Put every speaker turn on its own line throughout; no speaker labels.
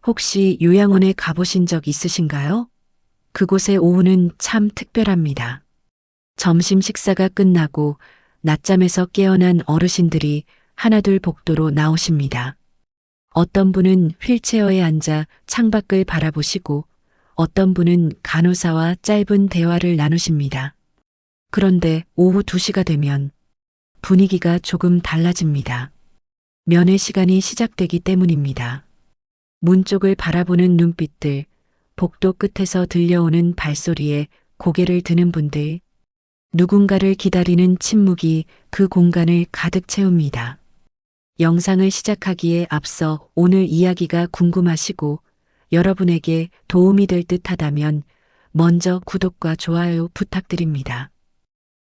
혹시 요양원에 가보신 적 있으신가요? 그곳의 오후는 참 특별합니다. 점심 식사가 끝나고 낮잠에서 깨어난 어르신들이 하나둘 복도로 나오십니다. 어떤 분은 휠체어에 앉아 창밖을 바라보시고 어떤 분은 간호사와 짧은 대화를 나누십니다. 그런데 오후 2시가 되면 분위기가 조금 달라집니다. 면회 시간이 시작되기 때문입니다. 문 쪽을 바라보는 눈빛들, 복도 끝에서 들려오는 발소리에 고개를 드는 분들, 누군가를 기다리는 침묵이 그 공간을 가득 채웁니다. 영상을 시작하기에 앞서 오늘 이야기가 궁금하시고 여러분에게 도움이 될 듯하다면 먼저 구독과 좋아요 부탁드립니다.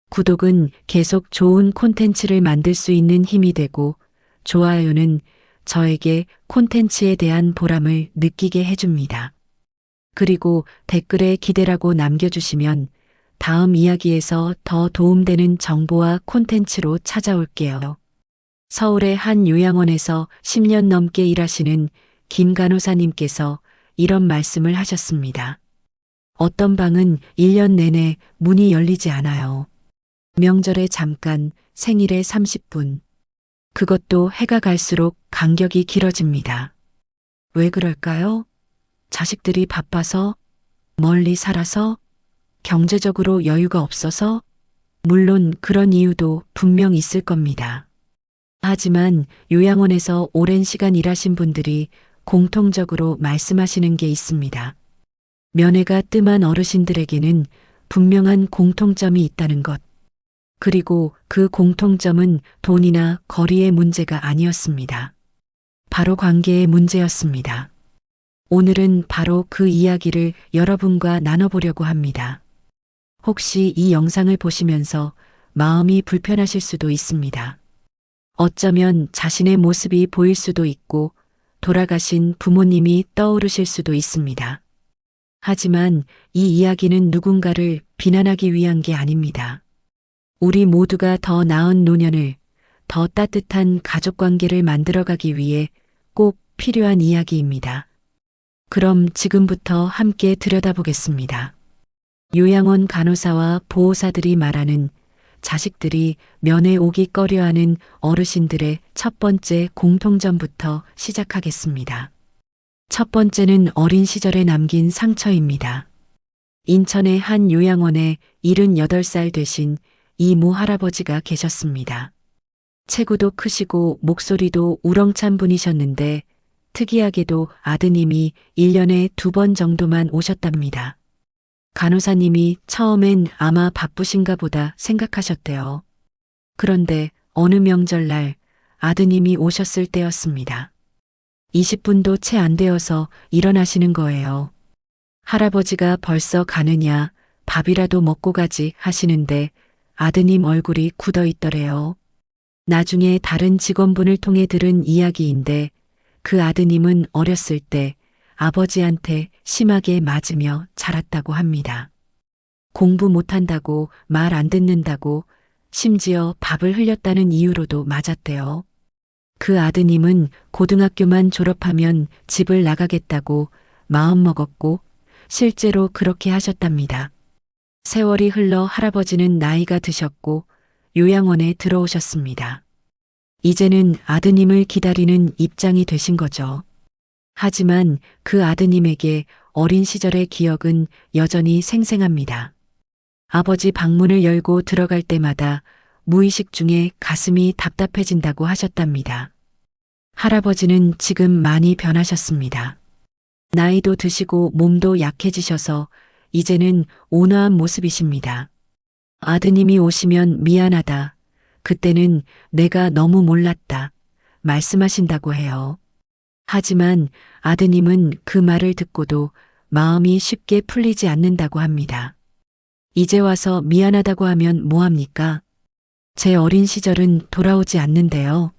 구독은 계속 좋은 콘텐츠를 만들 수 있는 힘이 되고 좋아요는 저에게 콘텐츠에 대한 보람을 느끼게 해줍니다. 그리고 댓글에 기대라고 남겨주시면 다음 이야기에서 더 도움되는 정보와 콘텐츠로 찾아올게요. 서울의 한 요양원에서 10년 넘게 일하시는 김 간호사님께서 이런 말씀을 하셨습니다. 어떤 방은 1년 내내 문이 열리지 않아요. 명절에 잠깐, 생일에 30분. 그것도 해가 갈수록 간격이 길어집니다. 왜 그럴까요? 자식들이 바빠서, 멀리 살아서, 경제적으로 여유가 없어서, 물론 그런 이유도 분명 있을 겁니다. 하지만 요양원에서 오랜 시간 일하신 분들이 공통적으로 말씀하시는 게 있습니다. 면회가 뜸한 어르신들에게는 분명한 공통점이 있다는 것. 그리고 그 공통점은 돈이나 거리의 문제가 아니었습니다. 바로 관계의 문제였습니다. 오늘은 바로 그 이야기를 여러분과 나눠보려고 합니다. 혹시 이 영상을 보시면서 마음이 불편하실 수도 있습니다. 어쩌면 자신의 모습이 보일 수도 있고 돌아가신 부모님이 떠오르실 수도 있습니다. 하지만 이 이야기는 누군가를 비난하기 위한 게 아닙니다. 우리 모두가 더 나은 노년을, 더 따뜻한 가족관계를 만들어가기 위해 꼭 필요한 이야기입니다. 그럼 지금부터 함께 들여다보겠습니다. 요양원 간호사와 보호사들이 말하는 자식들이 면회 오기 꺼려하는 어르신들의 첫 번째 공통점부터 시작하겠습니다. 첫 번째는 어린 시절에 남긴 상처입니다. 인천의 한 요양원에 78살 되신 이모 할아버지가 계셨습니다. 체구도 크시고 목소리도 우렁찬 분이셨는데 특이하게도 아드님이 1년에 2번 정도만 오셨답니다. 간호사님이 처음엔 아마 바쁘신가 보다 생각하셨대요. 그런데 어느 명절날 아드님이 오셨을 때였습니다. 20분도 채 안 되어서 일어나시는 거예요. 할아버지가 벌써 가느냐, 밥이라도 먹고 가지 하시는데 아드님 얼굴이 굳어 있더래요. 나중에 다른 직원분을 통해 들은 이야기인데 그 아드님은 어렸을 때 아버지한테 심하게 맞으며 자랐다고 합니다. 공부 못한다고, 말 안 듣는다고, 심지어 밥을 흘렸다는 이유로도 맞았대요. 그 아드님은 고등학교만 졸업하면 집을 나가겠다고 마음먹었고 실제로 그렇게 하셨답니다. 세월이 흘러 할아버지는 나이가 드셨고 요양원에 들어오셨습니다. 이제는 아드님을 기다리는 입장이 되신 거죠. 하지만 그 아드님에게 어린 시절의 기억은 여전히 생생합니다. 아버지 방문을 열고 들어갈 때마다 무의식 중에 가슴이 답답해진다고 하셨답니다. 할아버지는 지금 많이 변하셨습니다. 나이도 드시고 몸도 약해지셔서 이제는 온화한 모습이십니다. 아드님이 오시면 미안하다. 그때는 내가 너무 몰랐다. 말씀하신다고 해요. 하지만 아드님은 그 말을 듣고도 마음이 쉽게 풀리지 않는다고 합니다. 이제 와서 미안하다고 하면 뭐합니까? 제 어린 시절은 돌아오지 않는데요.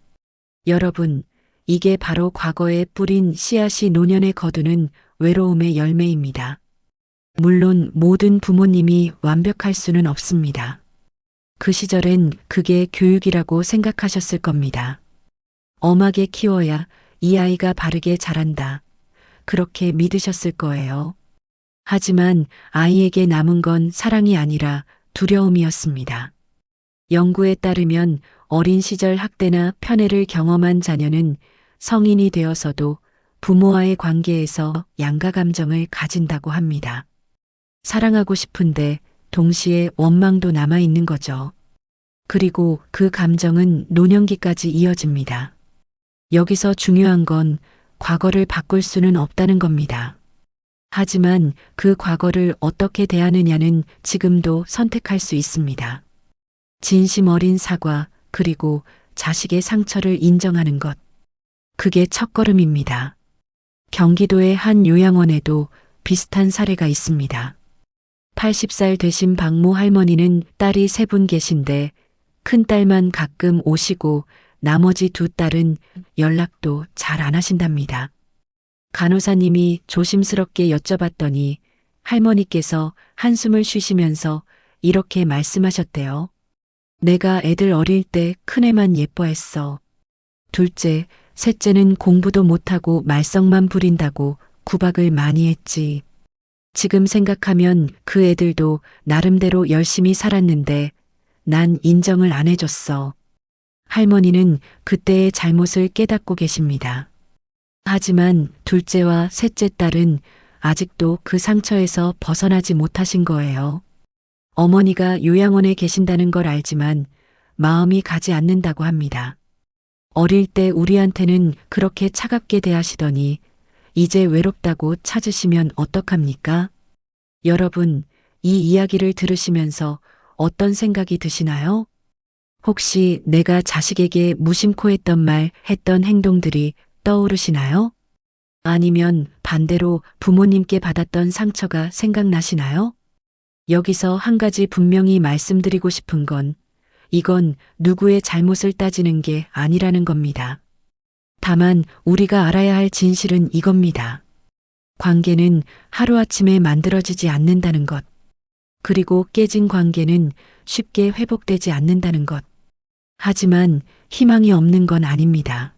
여러분, 이게 바로 과거에 뿌린 씨앗이 노년에 거두는 외로움의 열매입니다. 물론 모든 부모님이 완벽할 수는 없습니다. 그 시절엔 그게 교육이라고 생각하셨을 겁니다. 엄하게 키워야 이 아이가 바르게 자란다. 그렇게 믿으셨을 거예요. 하지만 아이에게 남은 건 사랑이 아니라 두려움이었습니다. 연구에 따르면 어린 시절 학대나 편애를 경험한 자녀는 성인이 되어서도 부모와의 관계에서 양가 감정을 가진다고 합니다. 사랑하고 싶은데 동시에 원망도 남아 있는 거죠. 그리고 그 감정은 노년기까지 이어집니다. 여기서 중요한 건 과거를 바꿀 수는 없다는 겁니다. 하지만 그 과거를 어떻게 대하느냐는 지금도 선택할 수 있습니다. 진심 어린 사과, 그리고 자식의 상처를 인정하는 것. 그게 첫걸음입니다. 경기도의 한 요양원에도 비슷한 사례가 있습니다. 80살 되신 박모 할머니는 딸이 3분 계신데 큰딸만 가끔 오시고 나머지 2딸은 연락도 잘 안 하신답니다. 간호사님이 조심스럽게 여쭤봤더니 할머니께서 한숨을 쉬시면서 이렇게 말씀하셨대요. 내가 애들 어릴 때 큰애만 예뻐했어. 둘째, 셋째는 공부도 못하고 말썽만 부린다고 구박을 많이 했지. 지금 생각하면 그 애들도 나름대로 열심히 살았는데 난 인정을 안 해줬어. 할머니는 그때의 잘못을 깨닫고 계십니다. 하지만 둘째와 셋째 딸은 아직도 그 상처에서 벗어나지 못하신 거예요. 어머니가 요양원에 계신다는 걸 알지만 마음이 가지 않는다고 합니다. 어릴 때 우리한테는 그렇게 차갑게 대하시더니 이제 외롭다고 찾으시면 어떡합니까? 여러분, 이 이야기를 들으시면서 어떤 생각이 드시나요? 혹시 내가 자식에게 무심코 했던 말, 했던 행동들이 떠오르시나요? 아니면 반대로 부모님께 받았던 상처가 생각나시나요? 여기서 한 가지 분명히 말씀드리고 싶은 건 이건 누구의 잘못을 따지는 게 아니라는 겁니다. 다만 우리가 알아야 할 진실은 이겁니다. 관계는 하루아침에 만들어지지 않는다는 것. 그리고 깨진 관계는 쉽게 회복되지 않는다는 것. 하지만 희망이 없는 건 아닙니다.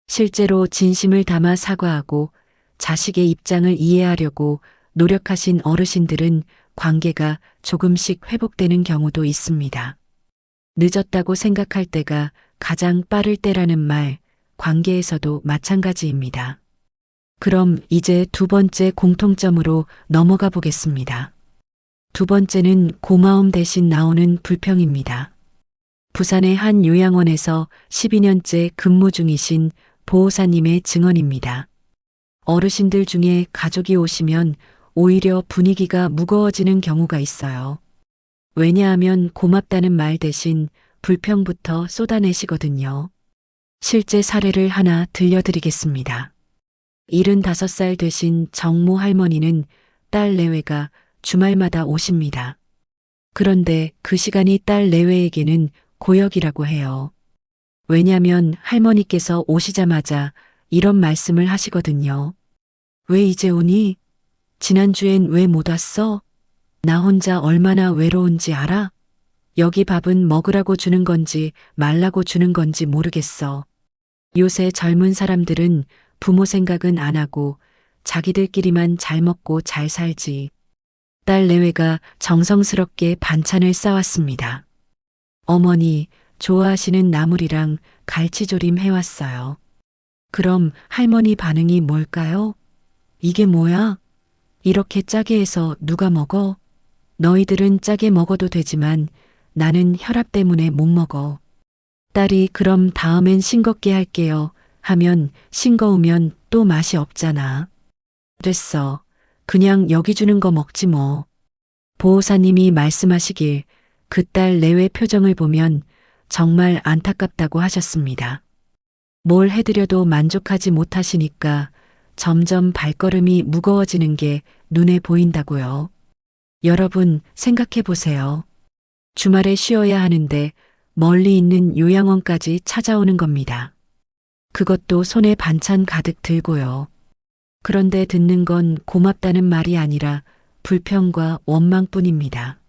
실제로 진심을 담아 사과하고 자식의 입장을 이해하려고 노력하신 어르신들은 관계가 조금씩 회복되는 경우도 있습니다. 늦었다고 생각할 때가 가장 빠를 때라는 말, 관계에서도 마찬가지입니다. 그럼 이제 2번째 공통점으로 넘어가 보겠습니다. 2번째는 고마움 대신 나오는 불평입니다. 부산의 한 요양원에서 12년째 근무 중이신 보호사님의 증언입니다. 어르신들 중에 가족이 오시면 오히려 분위기가 무거워지는 경우가 있어요. 왜냐하면 고맙다는 말 대신 불평부터 쏟아내시거든요. 실제 사례를 하나 들려드리겠습니다. 75살 되신 정모 할머니는 딸 내외가 주말마다 오십니다. 그런데 그 시간이 딸 내외에게는 고역이라고 해요. 왜냐면 할머니께서 오시자마자 이런 말씀을 하시거든요. 왜 이제 오니? 지난주엔 왜 못 왔어? 나 혼자 얼마나 외로운지 알아? 여기 밥은 먹으라고 주는 건지 말라고 주는 건지 모르겠어. 요새 젊은 사람들은 부모 생각은 안 하고 자기들끼리만 잘 먹고 잘 살지. 딸 내외가 정성스럽게 반찬을 싸왔습니다. 어머니, 좋아하시는 나물이랑 갈치조림 해왔어요. 그럼 할머니 반응이 뭘까요? 이게 뭐야? 이렇게 짜게 해서 누가 먹어? 너희들은 짜게 먹어도 되지만 나는 혈압 때문에 못 먹어. 딸이 그럼 다음엔 싱겁게 할게요 하면 싱거우면 또 맛이 없잖아. 됐어. 그냥 여기 주는 거 먹지 뭐. 보호사님이 말씀하시길 그 딸 내외 표정을 보면 정말 안타깝다고 하셨습니다. 뭘 해드려도 만족하지 못하시니까 점점 발걸음이 무거워지는 게 눈에 보인다고요. 여러분 생각해 보세요. 주말에 쉬어야 하는데 멀리 있는 요양원까지 찾아오는 겁니다. 그것도 손에 반찬 가득 들고요. 그런데 듣는 건 고맙다는 말이 아니라 불평과 원망뿐입니다.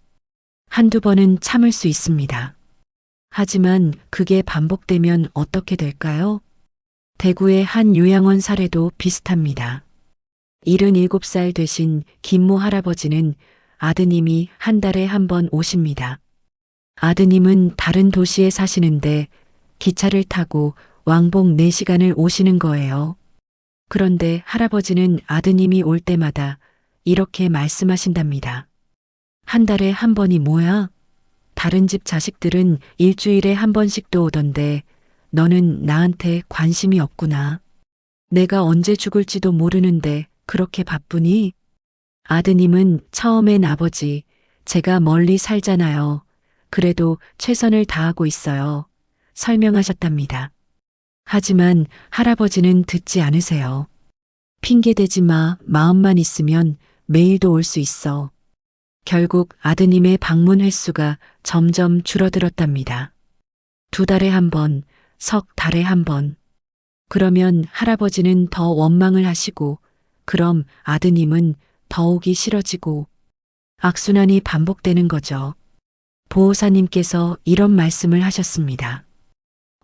한두 번은 참을 수 있습니다. 하지만 그게 반복되면 어떻게 될까요? 대구의 한 요양원 사례도 비슷합니다. 77살 되신 김모 할아버지는 아드님이 한 달에 한 번 오십니다. 아드님은 다른 도시에 사시는데 기차를 타고 왕복 4시간을 오시는 거예요. 그런데 할아버지는 아드님이 올 때마다 이렇게 말씀하신답니다. 한 달에 한 번이 뭐야? 다른 집 자식들은 일주일에 한 번씩도 오던데 너는 나한테 관심이 없구나. 내가 언제 죽을지도 모르는데 그렇게 바쁘니? 아드님은 처음엔 아버지, 제가 멀리 살잖아요. 그래도 최선을 다하고 있어요. 설명하셨답니다. 하지만 할아버지는 듣지 않으세요. 핑계대지 마, 마음만 있으면 매일도 올 수 있어. 결국 아드님의 방문 횟수가 점점 줄어들었답니다. 2달에 한 번, 석 달에 한 번. 그러면 할아버지는 더 원망을 하시고, 그럼 아드님은 더 오기 싫어지고, 악순환이 반복되는 거죠. 보호사님께서 이런 말씀을 하셨습니다.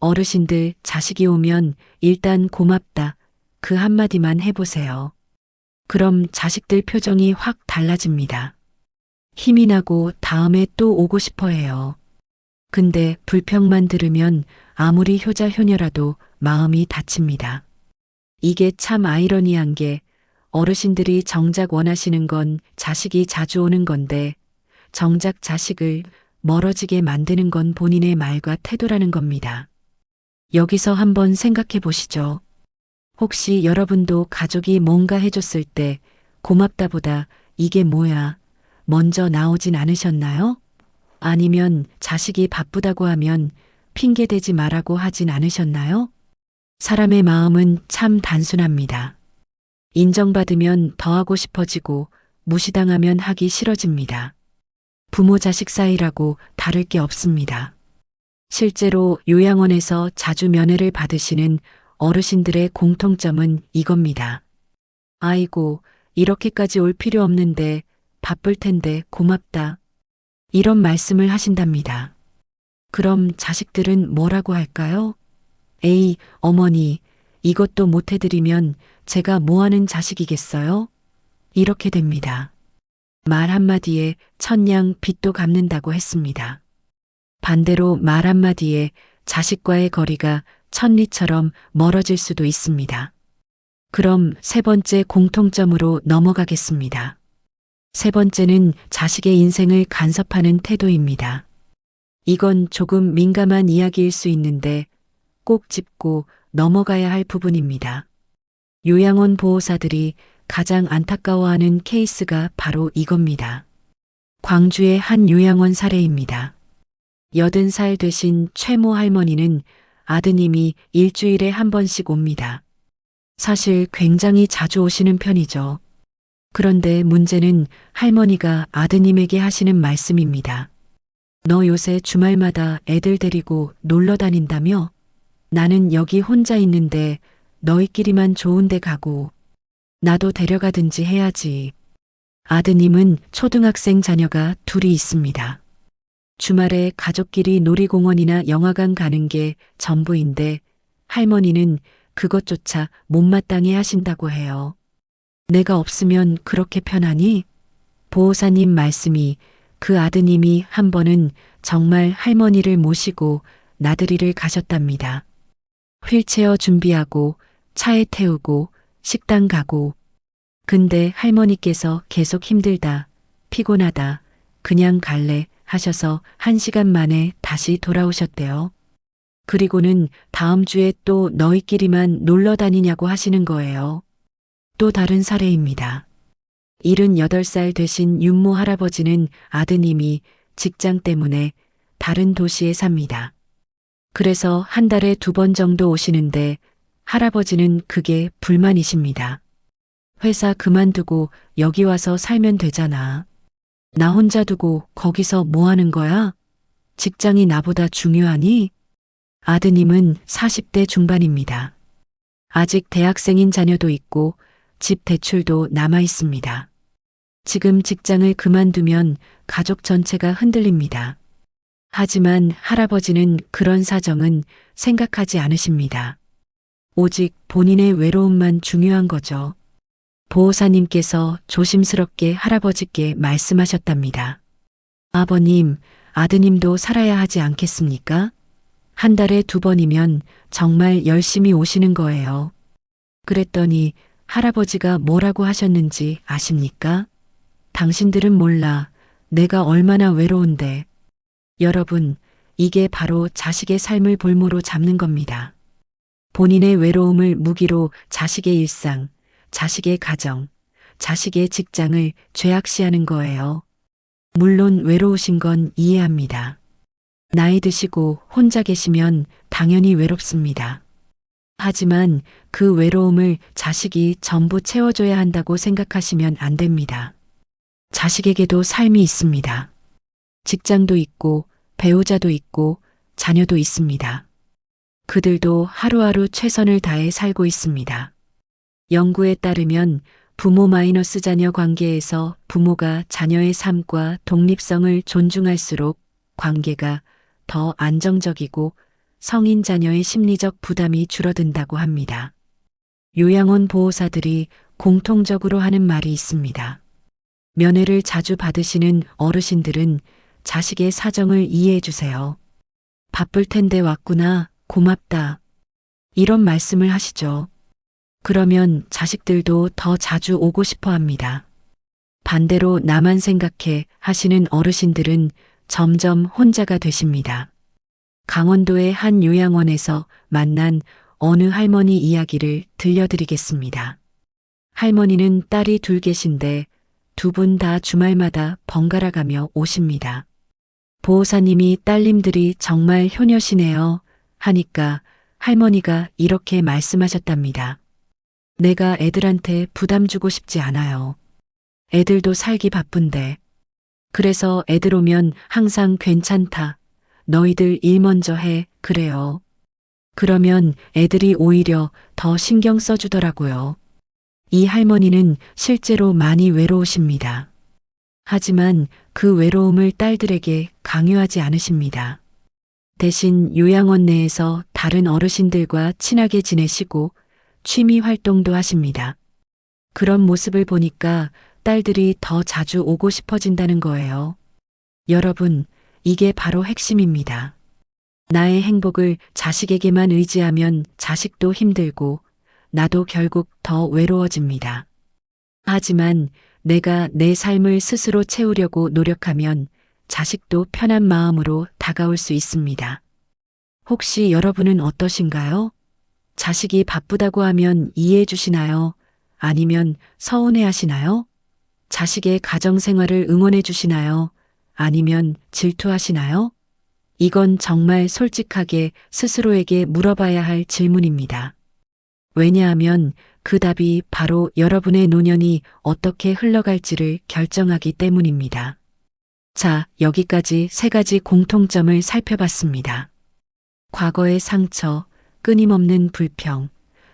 어르신들 자식이 오면 일단 고맙다. 그 한마디만 해보세요. 그럼 자식들 표정이 확 달라집니다. 힘이 나고 다음에 또 오고 싶어 해요. 근데 불평만 들으면 아무리 효자 효녀라도 마음이 다칩니다. 이게 참 아이러니한 게 어르신들이 정작 원하시는 건 자식이 자주 오는 건데 정작 자식을 멀어지게 만드는 건 본인의 말과 태도라는 겁니다. 여기서 한번 생각해 보시죠. 혹시 여러분도 가족이 뭔가 해줬을 때 고맙다보다 이게 뭐야? 먼저 나오진 않으셨나요? 아니면 자식이 바쁘다고 하면 핑계대지 말라고 하진 않으셨나요? 사람의 마음은 참 단순합니다. 인정받으면 더 하고 싶어지고 무시당하면 하기 싫어집니다. 부모 자식 사이라고 다를 게 없습니다. 실제로 요양원에서 자주 면회를 받으시는 어르신들의 공통점은 이겁니다. 아이고, 이렇게까지 올 필요 없는데 바쁠 텐데 고맙다. 이런 말씀을 하신답니다. 그럼 자식들은 뭐라고 할까요? 에이, 어머니, 이것도 못 해드리면 제가 뭐하는 자식이겠어요? 이렇게 됩니다. 말 한마디에 천냥 빚도 갚는다고 했습니다. 반대로 말 한마디에 자식과의 거리가 천리처럼 멀어질 수도 있습니다. 그럼 3번째 공통점으로 넘어가겠습니다. 3번째는 자식의 인생을 간섭하는 태도입니다. 이건 조금 민감한 이야기일 수 있는데 꼭 짚고 넘어가야 할 부분입니다. 요양원 보호사들이 가장 안타까워하는 케이스가 바로 이겁니다. 광주의 한 요양원 사례입니다. 80살 되신 최모 할머니는 아드님이 일주일에 한 번씩 옵니다. 사실 굉장히 자주 오시는 편이죠. 그런데 문제는 할머니가 아드님에게 하시는 말씀입니다. 너 요새 주말마다 애들 데리고 놀러 다닌다며? 나는 여기 혼자 있는데 너희끼리만 좋은 데 가고 나도 데려가든지 해야지. 아드님은 초등학생 자녀가 2이 있습니다. 주말에 가족끼리 놀이공원이나 영화관 가는 게 전부인데 할머니는 그것조차 못마땅해 하신다고 해요. 내가 없으면 그렇게 편하니? 보호사님 말씀이 그 아드님이 한 번은 정말 할머니를 모시고 나들이를 가셨답니다. 휠체어 준비하고 차에 태우고 식당 가고. 근데 할머니께서 계속 힘들다, 피곤하다, 그냥 갈래 하셔서 1시간 만에 다시 돌아오셨대요. 그리고는 다음 주에 또 너희끼리만 놀러 다니냐고 하시는 거예요. 또 다른 사례입니다. 78살 되신 윤모 할아버지는 아드님이 직장 때문에 다른 도시에 삽니다. 그래서 한 달에 2번 정도 오시는데 할아버지는 그게 불만이십니다. 회사 그만두고 여기 와서 살면 되잖아. 나 혼자 두고 거기서 뭐 하는 거야? 직장이 나보다 중요하니? 아드님은 40대 중반입니다. 아직 대학생인 자녀도 있고 집 대출도 남아 있습니다. 지금 직장을 그만두면 가족 전체가 흔들립니다. 하지만 할아버지는 그런 사정은 생각하지 않으십니다. 오직 본인의 외로움만 중요한 거죠. 보호사님께서 조심스럽게 할아버지께 말씀하셨답니다. 아버님, 아드님도 살아야 하지 않겠습니까? 한 달에 2번이면 정말 열심히 오시는 거예요. 그랬더니 할아버지가 뭐라고 하셨는지 아십니까? 당신들은 몰라. 내가 얼마나 외로운데. 여러분, 이게 바로 자식의 삶을 볼모로 잡는 겁니다. 본인의 외로움을 무기로 자식의 일상, 자식의 가정, 자식의 직장을 죄악시하는 거예요. 물론 외로우신 건 이해합니다. 나이 드시고 혼자 계시면 당연히 외롭습니다. 하지만 그 외로움을 자식이 전부 채워줘야 한다고 생각하시면 안 됩니다. 자식에게도 삶이 있습니다. 직장도 있고 배우자도 있고 자녀도 있습니다. 그들도 하루하루 최선을 다해 살고 있습니다. 연구에 따르면 부모 마이너스 자녀 관계에서 부모가 자녀의 삶과 독립성을 존중할수록 관계가 더 안정적이고 성인 자녀의 심리적 부담이 줄어든다고 합니다. 요양원 보호사들이 공통적으로 하는 말이 있습니다. 면회를 자주 받으시는 어르신들은 자식의 사정을 이해해 주세요. 바쁠 텐데 왔구나, 고맙다. 이런 말씀을 하시죠. 그러면 자식들도 더 자주 오고 싶어 합니다. 반대로 나만 생각해 하시는 어르신들은 점점 혼자가 되십니다. 강원도의 한 요양원에서 만난 어느 할머니 이야기를 들려드리겠습니다. 할머니는 딸이 2 계신데 2분 다 주말마다 번갈아 가며 오십니다. 보호사님이 딸님들이 정말 효녀시네요 하니까 할머니가 이렇게 말씀하셨답니다. 내가 애들한테 부담 주고 싶지 않아요. 애들도 살기 바쁜데. 그래서 애들 오면 항상 괜찮다. 너희들 일 먼저 해. 그래요. 그러면 애들이 오히려 더 신경 써주더라고요. 이 할머니는 실제로 많이 외로우십니다. 하지만 그 외로움을 딸들에게 강요하지 않으십니다. 대신 요양원 내에서 다른 어르신들과 친하게 지내시고 취미 활동도 하십니다. 그런 모습을 보니까 딸들이 더 자주 오고 싶어진다는 거예요. 여러분, 이게 바로 핵심입니다. 나의 행복을 자식에게만 의지하면 자식도 힘들고 나도 결국 더 외로워집니다. 하지만 내가 내 삶을 스스로 채우려고 노력하면 자식도 편한 마음으로 다가올 수 있습니다. 혹시 여러분은 어떠신가요? 자식이 바쁘다고 하면 이해해 주시나요? 아니면 서운해 하시나요? 자식의 가정 생활을 응원해 주시나요? 아니면 질투하시나요? 이건 정말 솔직하게 스스로에게 물어봐야 할 질문입니다. 왜냐하면 그 답이 바로 여러분의 노년이 어떻게 흘러갈지를 결정하기 때문입니다. 자, 여기까지 3가지 공통점을 살펴봤습니다. 과거의 상처, 끊임없는 불평,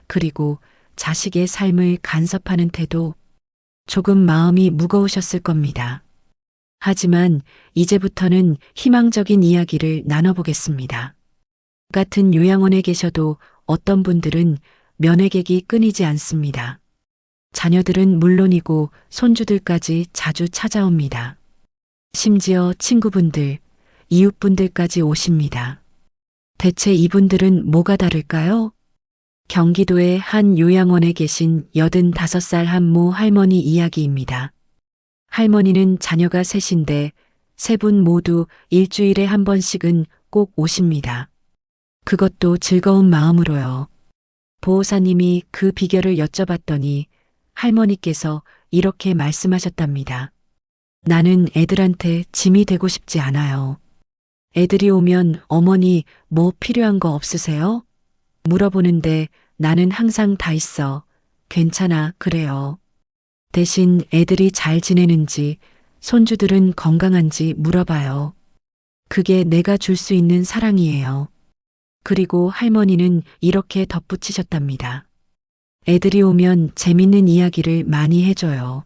그리고 자식의 삶을 간섭하는 태도, 조금 마음이 무거우셨을 겁니다. 하지만 이제부터는 희망적인 이야기를 나눠보겠습니다. 같은 요양원에 계셔도 어떤 분들은 면회객이 끊이지 않습니다. 자녀들은 물론이고 손주들까지 자주 찾아옵니다. 심지어 친구분들, 이웃분들까지 오십니다. 대체 이분들은 뭐가 다를까요? 경기도의 한 요양원에 계신 85살 한모 할머니 이야기입니다. 할머니는 자녀가 3인데 3분 모두 일주일에 1번씩은 꼭 오십니다. 그것도 즐거운 마음으로요. 보호사님이 그 비결을 여쭤봤더니 할머니께서 이렇게 말씀하셨답니다. 나는 애들한테 짐이 되고 싶지 않아요. 애들이 오면 어머니 뭐 필요한 거 없으세요? 물어보는데 나는 항상 다 있어. 괜찮아, 그래요. 대신 애들이 잘 지내는지, 손주들은 건강한지 물어봐요. 그게 내가 줄 수 있는 사랑이에요. 그리고 할머니는 이렇게 덧붙이셨답니다. 애들이 오면 재밌는 이야기를 많이 해줘요.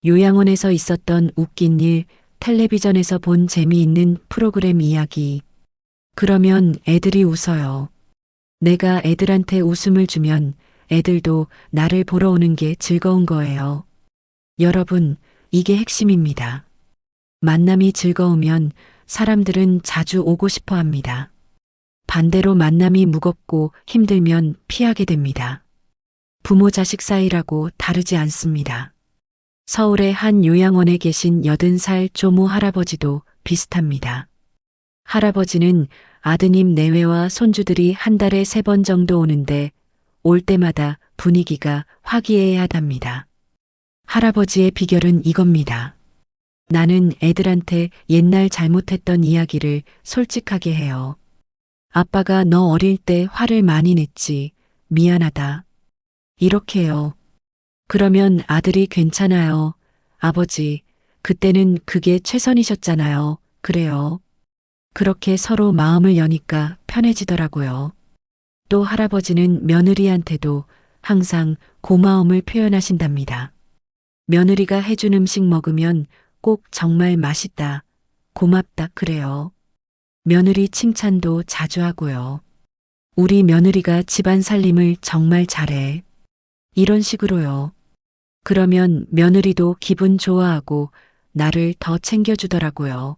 요양원에서 있었던 웃긴 일, 텔레비전에서 본 재미있는 프로그램 이야기. 그러면 애들이 웃어요. 내가 애들한테 웃음을 주면 애들도 나를 보러 오는 게 즐거운 거예요. 여러분, 이게 핵심입니다. 만남이 즐거우면 사람들은 자주 오고 싶어 합니다. 반대로 만남이 무겁고 힘들면 피하게 됩니다. 부모 자식 사이라고 다르지 않습니다. 서울의 한 요양원에 계신 80살 조모 할아버지도 비슷합니다. 할아버지는 아드님 내외와 손주들이 한 달에 3번 정도 오는데 올 때마다 분위기가 화기애애하답니다. 할아버지의 비결은 이겁니다. 나는 애들한테 옛날 잘못했던 이야기를 솔직하게 해요. 아빠가 너 어릴 때 화를 많이 냈지. 미안하다. 이렇게요. 그러면 아들이 괜찮아요. 아버지, 그때는 그게 최선이셨잖아요. 그래요. 그렇게 서로 마음을 여니까 편해지더라고요. 또 할아버지는 며느리한테도 항상 고마움을 표현하신답니다. 며느리가 해준 음식 먹으면 꼭 정말 맛있다, 고맙다 그래요. 며느리 칭찬도 자주 하고요. 우리 며느리가 집안 살림을 정말 잘해. 이런 식으로요. 그러면 며느리도 기분 좋아하고 나를 더 챙겨주더라고요.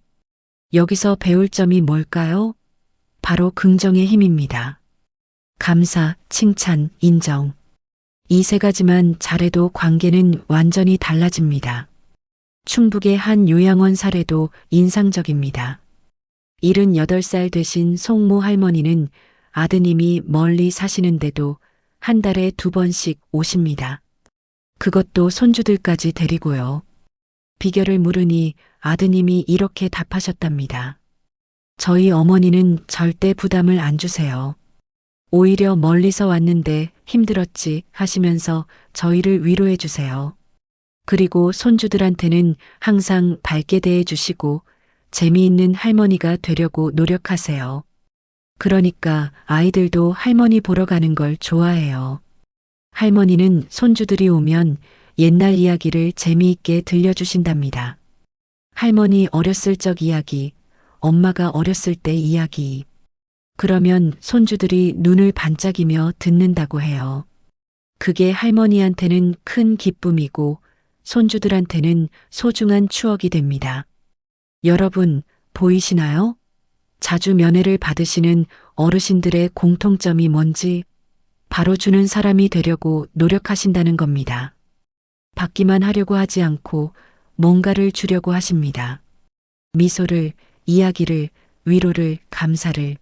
여기서 배울 점이 뭘까요? 바로 긍정의 힘입니다. 감사, 칭찬, 인정. 이 3가지만 잘해도 관계는 완전히 달라집니다. 충북의 한 요양원 사례도 인상적입니다. 78살 되신 송모 할머니는 아드님이 멀리 사시는데도 한 달에 2번씩 오십니다. 그것도 손주들까지 데리고요. 비결을 물으니 아드님이 이렇게 답하셨답니다. 저희 어머니는 절대 부담을 안 주세요. 오히려 멀리서 왔는데 힘들었지 하시면서 저희를 위로해 주세요. 그리고 손주들한테는 항상 밝게 대해 주시고 재미있는 할머니가 되려고 노력하세요. 그러니까 아이들도 할머니 보러 가는 걸 좋아해요. 할머니는 손주들이 오면 옛날 이야기를 재미있게 들려주신답니다. 할머니 어렸을 적 이야기, 엄마가 어렸을 때 이야기. 그러면 손주들이 눈을 반짝이며 듣는다고 해요. 그게 할머니한테는 큰 기쁨이고 손주들한테는 소중한 추억이 됩니다. 여러분, 보이시나요? 자주 면회를 받으시는 어르신들의 공통점이 뭔지 바로 주는 사람이 되려고 노력하신다는 겁니다. 받기만 하려고 하지 않고 뭔가를 주려고 하십니다. 미소를, 이야기를, 위로를, 감사를.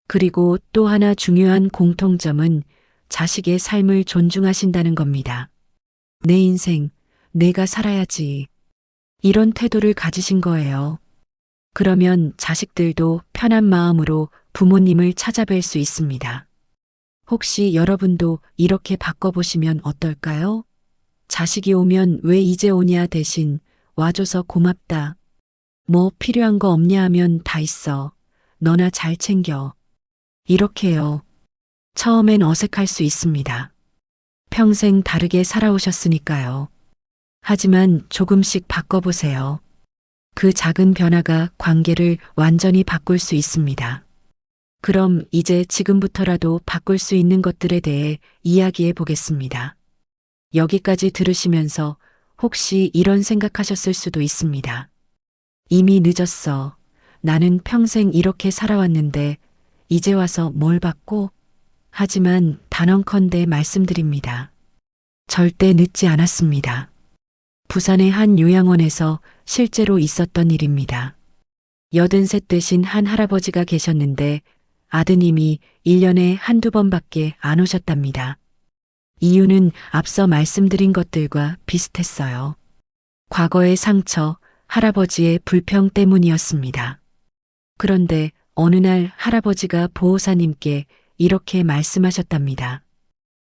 그리고 또 하나 중요한 공통점은 자식의 삶을 존중하신다는 겁니다. 내 인생, 내가 살아야지. 이런 태도를 가지신 거예요. 그러면 자식들도 편한 마음으로 부모님을 찾아뵐 수 있습니다. 혹시 여러분도 이렇게 바꿔보시면 어떨까요? 자식이 오면 왜 이제 오냐 대신 와줘서 고맙다. 뭐 필요한 거 없냐 하면 다 있어. 너나 잘 챙겨. 이렇게요. 처음엔 어색할 수 있습니다. 평생 다르게 살아오셨으니까요. 하지만 조금씩 바꿔보세요. 그 작은 변화가 관계를 완전히 바꿀 수 있습니다. 그럼 이제 지금부터라도 바꿀 수 있는 것들에 대해 이야기해 보겠습니다. 여기까지 들으시면서 혹시 이런 생각하셨을 수도 있습니다. 이미 늦었어. 나는 평생 이렇게 살아왔는데 이제 와서 뭘 바꿔? 하지만 단언컨대 말씀드립니다. 절대 늦지 않았습니다. 부산의 한 요양원에서 실제로 있었던 일입니다. 83 되신 한 할아버지가 계셨는데 아드님이 1년에 한두 번밖에 안 오셨답니다. 이유는 앞서 말씀드린 것들과 비슷했어요. 과거의 상처, 할아버지의 불평 때문이었습니다. 그런데 어느 날 할아버지가 보호사님께 이렇게 말씀하셨답니다.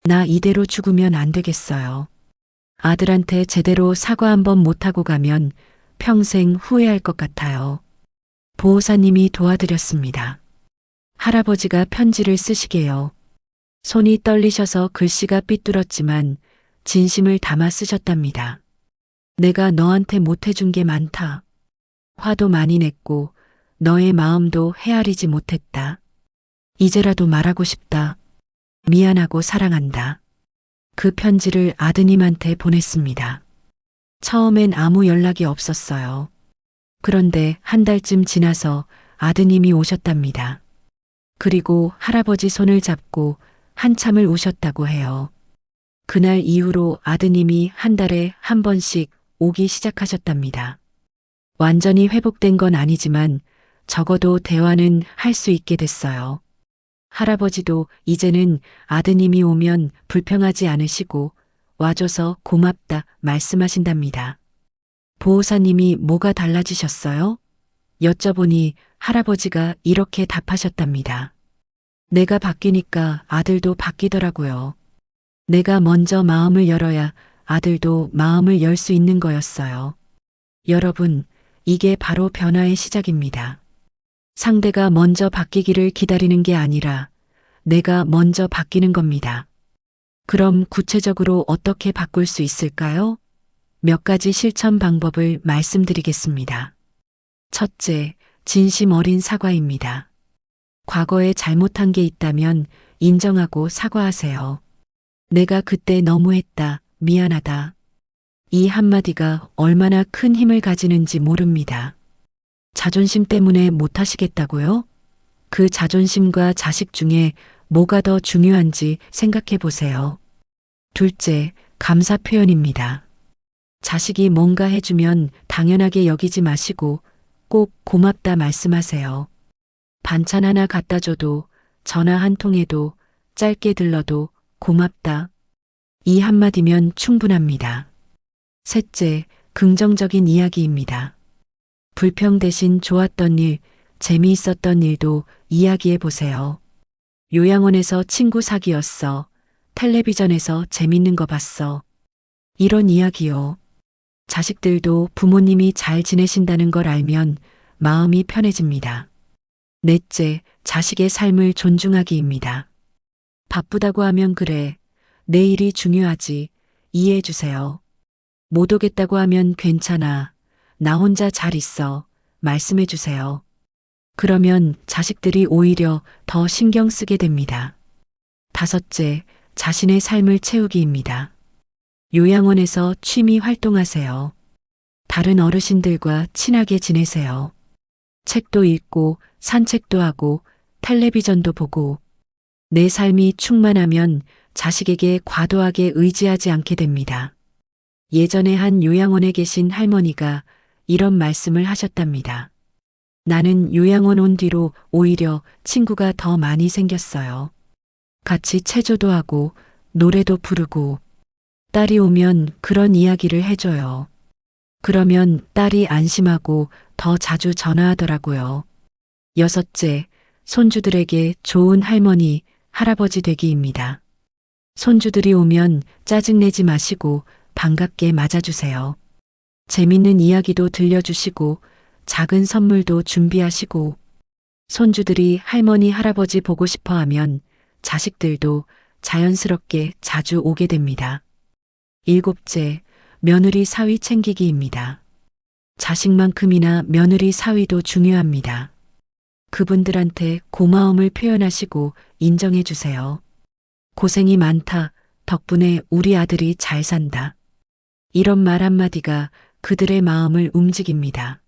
나 이대로 죽으면 안 되겠어요. 아들한테 제대로 사과 한번 못하고 가면 평생 후회할 것 같아요. 보호사님이 도와드렸습니다. 할아버지가 편지를 쓰시게요. 손이 떨리셔서 글씨가 삐뚤었지만 진심을 담아 쓰셨답니다. 내가 너한테 못해준 게 많다. 화도 많이 냈고 너의 마음도 헤아리지 못했다. 이제라도 말하고 싶다. 미안하고 사랑한다. 그 편지를 아드님한테 보냈습니다. 처음엔 아무 연락이 없었어요. 그런데 한 달쯤 지나서 아드님이 오셨답니다. 그리고 할아버지 손을 잡고 한참을 우셨다고 해요. 그날 이후로 아드님이 한 달에 한 번씩 오기 시작하셨답니다. 완전히 회복된 건 아니지만 적어도 대화는 할 수 있게 됐어요. 할아버지도 이제는 아드님이 오면 불평하지 않으시고 와줘서 고맙다 말씀하신답니다. 보호사님이 뭐가 달라지셨어요? 여쭤보니 할아버지가 이렇게 답하셨답니다. 내가 바뀌니까 아들도 바뀌더라고요. 내가 먼저 마음을 열어야 아들도 마음을 열 수 있는 거였어요. 여러분, 이게 바로 변화의 시작입니다. 상대가 먼저 바뀌기를 기다리는 게 아니라 내가 먼저 바뀌는 겁니다. 그럼 구체적으로 어떻게 바꿀 수 있을까요? 몇 가지 실천 방법을 말씀드리겠습니다. 첫째, 진심 어린 사과입니다. 과거에 잘못한 게 있다면 인정하고 사과하세요. 내가 그때 너무했다, 미안하다. 이 한마디가 얼마나 큰 힘을 가지는지 모릅니다. 자존심 때문에 못하시겠다고요? 그 자존심과 자식 중에 뭐가 더 중요한지 생각해 보세요. 둘째, 감사 표현입니다. 자식이 뭔가 해주면 당연하게 여기지 마시고 꼭 고맙다 말씀하세요. 반찬 하나 갖다 줘도, 전화 한 통해도, 짧게 들러도 고맙다. 이 한마디면 충분합니다. 셋째, 긍정적인 이야기입니다. 불평 대신 좋았던 일, 재미있었던 일도 이야기해 보세요. 요양원에서 친구 사귀었어. 텔레비전에서 재밌는 거 봤어. 이런 이야기요. 자식들도 부모님이 잘 지내신다는 걸 알면 마음이 편해집니다. 넷째, 자식의 삶을 존중하기입니다. 바쁘다고 하면 그래. 내 일이 중요하지. 이해해 주세요. 못 오겠다고 하면 괜찮아. 나 혼자 잘 있어. 말씀해 주세요. 그러면 자식들이 오히려 더 신경 쓰게 됩니다. 다섯째, 자신의 삶을 채우기입니다. 요양원에서 취미 활동하세요. 다른 어르신들과 친하게 지내세요. 책도 읽고 산책도 하고 텔레비전도 보고 내 삶이 충만하면 자식에게 과도하게 의지하지 않게 됩니다. 예전에 한 요양원에 계신 할머니가 이런 말씀을 하셨답니다. 나는 요양원 온 뒤로 오히려 친구가 더 많이 생겼어요. 같이 체조도 하고 노래도 부르고 딸이 오면 그런 이야기를 해줘요. 그러면 딸이 안심하고 더 자주 전화하더라고요. 여섯째, 손주들에게 좋은 할머니, 할아버지 되기입니다. 손주들이 오면 짜증내지 마시고 반갑게 맞아주세요. 재밌는 이야기도 들려주시고 작은 선물도 준비하시고 손주들이 할머니, 할아버지 보고 싶어 하면 자식들도 자연스럽게 자주 오게 됩니다. 일곱째, 며느리 사위 챙기기입니다. 자식만큼이나 며느리 사위도 중요합니다. 그분들한테 고마움을 표현하시고 인정해 주세요. 고생이 많다. 덕분에 우리 아들이 잘 산다. 이런 말 한마디가 그들의 마음을 움직입니다.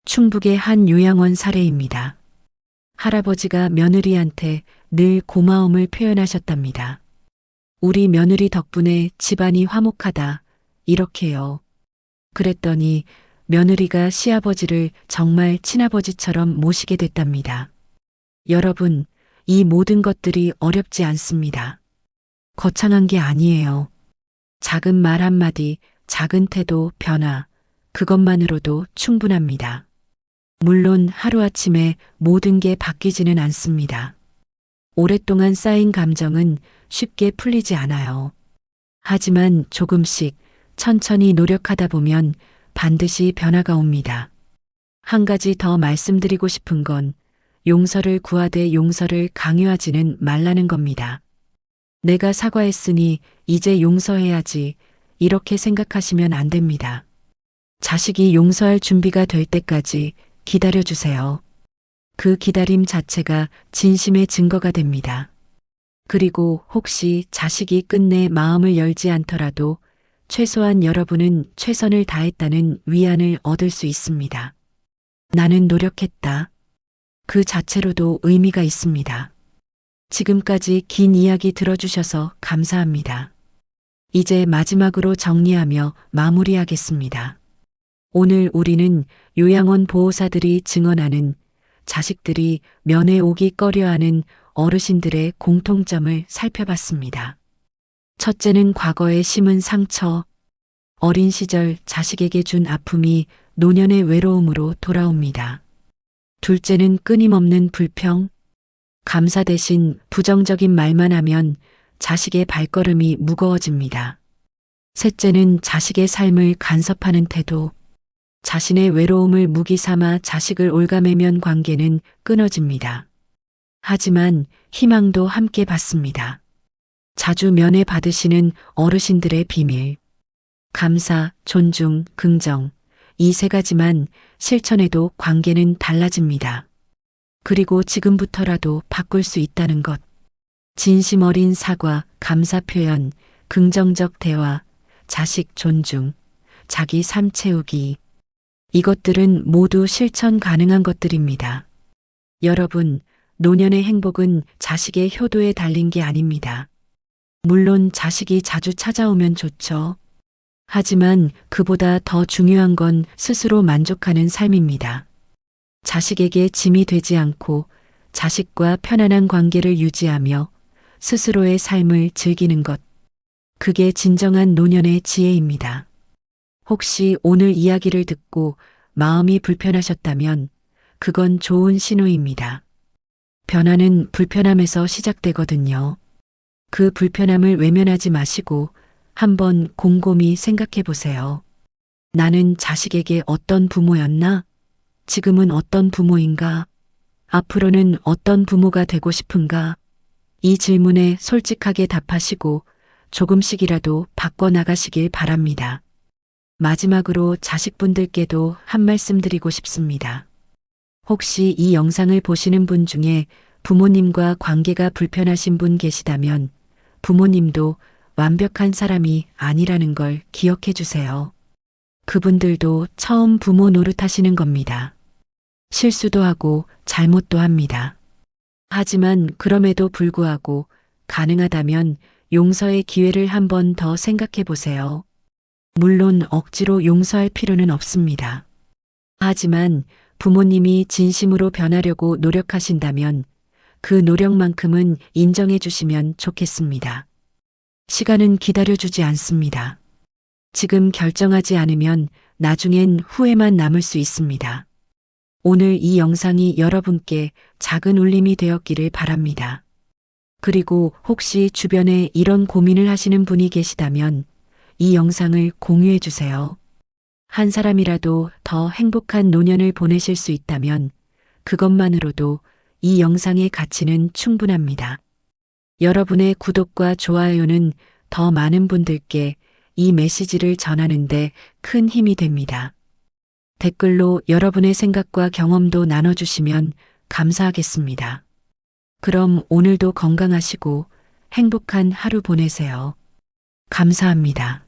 충북의 한 요양원 사례입니다. 할아버지가 며느리한테 늘 고마움을 표현하셨답니다. 우리 며느리 덕분에 집안이 화목하다. 이렇게요. 그랬더니 며느리가 시아버지를 정말 친아버지처럼 모시게 됐답니다. 여러분, 이 모든 것들이 어렵지 않습니다. 거창한 게 아니에요. 작은 말 한마디, 작은 태도, 변화, 그것만으로도 충분합니다. 물론 하루아침에 모든 게 바뀌지는 않습니다. 오랫동안 쌓인 감정은 쉽게 풀리지 않아요. 하지만 조금씩 천천히 노력하다 보면 반드시 변화가 옵니다. 한 가지 더 말씀드리고 싶은 건 용서를 구하되 용서를 강요하지는 말라는 겁니다. 내가 사과했으니 이제 용서해야지 이렇게 생각하시면 안 됩니다. 자식이 용서할 준비가 될 때까지 기다려주세요. 그 기다림 자체가 진심의 증거가 됩니다. 그리고 혹시 자식이 끝내 마음을 열지 않더라도 최소한 여러분은 최선을 다했다는 위안을 얻을 수 있습니다. 나는 노력했다. 그 자체로도 의미가 있습니다. 지금까지 긴 이야기 들어주셔서 감사합니다. 이제 마지막으로 정리하며 마무리하겠습니다. 오늘 우리는 요양원 보호사들이 증언하는 자식들이 면회 오기 꺼려하는 어르신들의 공통점을 살펴봤습니다. 첫째는 과거에 심은 상처, 어린 시절 자식에게 준 아픔이 노년의 외로움으로 돌아옵니다. 둘째는 끊임없는 불평, 감사 대신 부정적인 말만 하면 자식의 발걸음이 무거워집니다. 셋째는 자식의 삶을 간섭하는 태도, 자신의 외로움을 무기 삼아 자식을 올가매면 관계는 끊어집니다. 하지만 희망도 함께 받습니다. 자주 면회 받으시는 어르신들의 비밀, 감사, 존중, 긍정, 이 세 가지만 실천해도 관계는 달라집니다. 그리고 지금부터라도 바꿀 수 있다는 것. 진심 어린 사과, 감사 표현, 긍정적 대화, 자식 존중, 자기 삶 채우기. 이것들은 모두 실천 가능한 것들입니다. 여러분, 노년의 행복은 자식의 효도에 달린 게 아닙니다. 물론 자식이 자주 찾아오면 좋죠. 하지만 그보다 더 중요한 건 스스로 만족하는 삶입니다. 자식에게 짐이 되지 않고 자식과 편안한 관계를 유지하며 스스로의 삶을 즐기는 것. 그게 진정한 노년의 지혜입니다. 혹시 오늘 이야기를 듣고 마음이 불편하셨다면 그건 좋은 신호입니다. 변화는 불편함에서 시작되거든요. 그 불편함을 외면하지 마시고 한번 곰곰이 생각해 보세요. 나는 자식에게 어떤 부모였나? 지금은 어떤 부모인가? 앞으로는 어떤 부모가 되고 싶은가? 이 질문에 솔직하게 답하시고 조금씩이라도 바꿔나가시길 바랍니다. 마지막으로 자식분들께도 한 말씀 드리고 싶습니다. 혹시 이 영상을 보시는 분 중에 부모님과 관계가 불편하신 분 계시다면 부모님도 완벽한 사람이 아니라는 걸 기억해 주세요. 그분들도 처음 부모 노릇하시는 겁니다. 실수도 하고 잘못도 합니다. 하지만 그럼에도 불구하고 가능하다면 용서의 기회를 한 번 더 생각해 보세요. 물론 억지로 용서할 필요는 없습니다. 하지만 부모님이 진심으로 변하려고 노력하신다면 그 노력만큼은 인정해 주시면 좋겠습니다. 시간은 기다려주지 않습니다. 지금 결정하지 않으면 나중엔 후회만 남을 수 있습니다. 오늘 이 영상이 여러분께 작은 울림이 되었기를 바랍니다. 그리고 혹시 주변에 이런 고민을 하시는 분이 계시다면 이 영상을 공유해 주세요. 한 사람이라도 더 행복한 노년을 보내실 수 있다면 그것만으로도 이 영상의 가치는 충분합니다. 여러분의 구독과 좋아요는 더 많은 분들께 이 메시지를 전하는데 큰 힘이 됩니다. 댓글로 여러분의 생각과 경험도 나눠주시면 감사하겠습니다. 그럼 오늘도 건강하시고 행복한 하루 보내세요. 감사합니다.